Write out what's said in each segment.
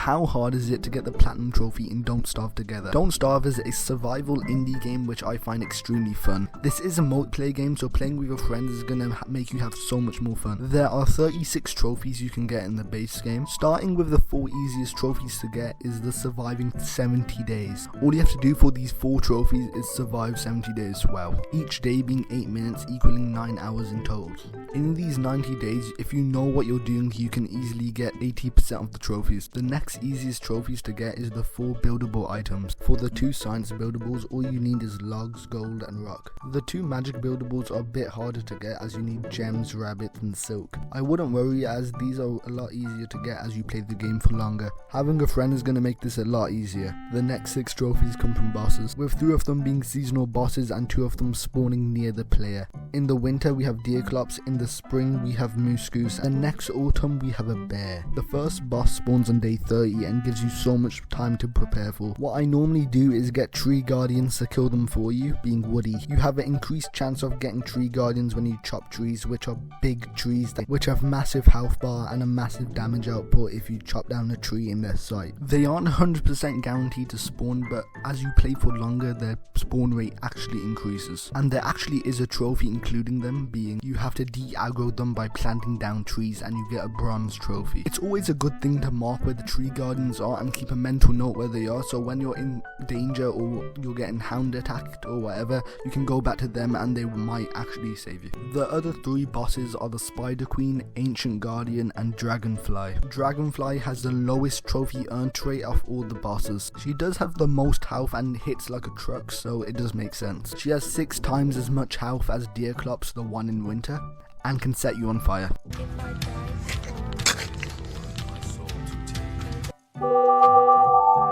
how hard is it to get the platinum trophy in Don't Starve Together? Don't Starve is a survival indie game which I find extremely fun. This is a multiplayer game, so playing with your friends is gonna make you have so much more fun. There are 36 trophies you can get in the base game. Starting with the 4 easiest trophies to get is the surviving 70 days. All you have to do for these 4 trophies is survive 70 days well, each day being 8 minutes, equaling 9 hours in total. In these 90 days, if you know what you're doing, you can easily get 80% of the trophies. The next easiest trophies to get is the 4 buildable items. For the 2 science buildables, all you need is logs, gold and rock. The 2 magic buildables are a bit harder to get as you need gems, rabbits and silk. I wouldn't worry as these are a lot easier to get as you play the game for longer. Having a friend is going to make this a lot easier. The next 6 trophies come from bosses, with 3 of them being seasonal bosses and 2 of them spawning near the player. In the winter we have deerclops, in the spring we have moose goose, and next autumn we have a bear. The first boss spawns on day 30 and gives you so much time to prepare for. What I normally do is get tree guardians to kill them for you, being woody. You have an increased chance of getting tree guardians when you chop trees, which are big trees which have massive health bar and a massive damage output if you chop down a tree in their sight. They aren't 100% guaranteed to spawn, but as you play for longer their spawn rate actually increases. And there actually is a trophy including them, being you have to de-aggro them by planting down trees and you get a bronze trophy. It's always a good thing to mark where the tree guardians are and keep a mental note where they are, so when you're in danger or you're getting hound attacked or whatever, you can go back to them and they might actually save you. The other 3 bosses are the Spider Queen, Ancient Guardian and Dragonfly. Dragonfly has the lowest trophy earn rate of all the bosses. She does have the most health and hits like a truck, so it does make sense. She has 6 times as much health as Deerclops, the one in winter, and can set you on fire.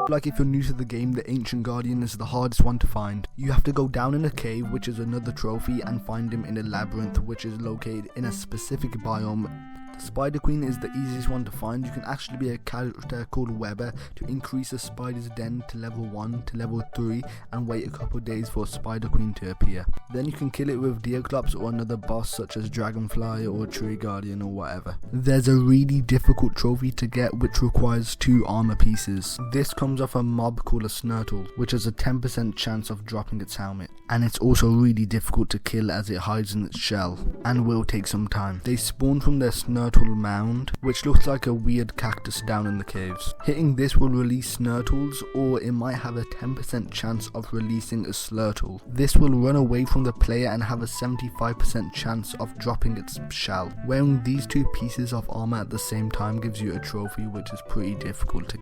Like if you're new to the game, the Ancient Guardian is the hardest one to find. You have to go down in a cave, which is another trophy, and find him in a labyrinth which is located in a specific biome. The Spider Queen is the easiest one to find. You can actually be a character called Weber to increase a spider's den to level 1 to level 3 and wait a couple days for Spider Queen to appear. Then you can kill it with Deerclops or another boss such as Dragonfly or Tree Guardian or whatever. There's a really difficult trophy to get which requires 2 armor pieces. This comes off a mob called a Snurtle, which has a 10% chance of dropping its helmet. And it's also really difficult to kill as it hides in its shell and will take some time. They spawn from their Snurtle mound, which looks like a weird cactus down in the caves. Hitting this will release Snurtles, or it might have a 10% chance of releasing a Slurtle. This will run away from the player and have a 75% chance of dropping its shell. Wearing these 2 pieces of armor at the same time gives you a trophy which is pretty difficult to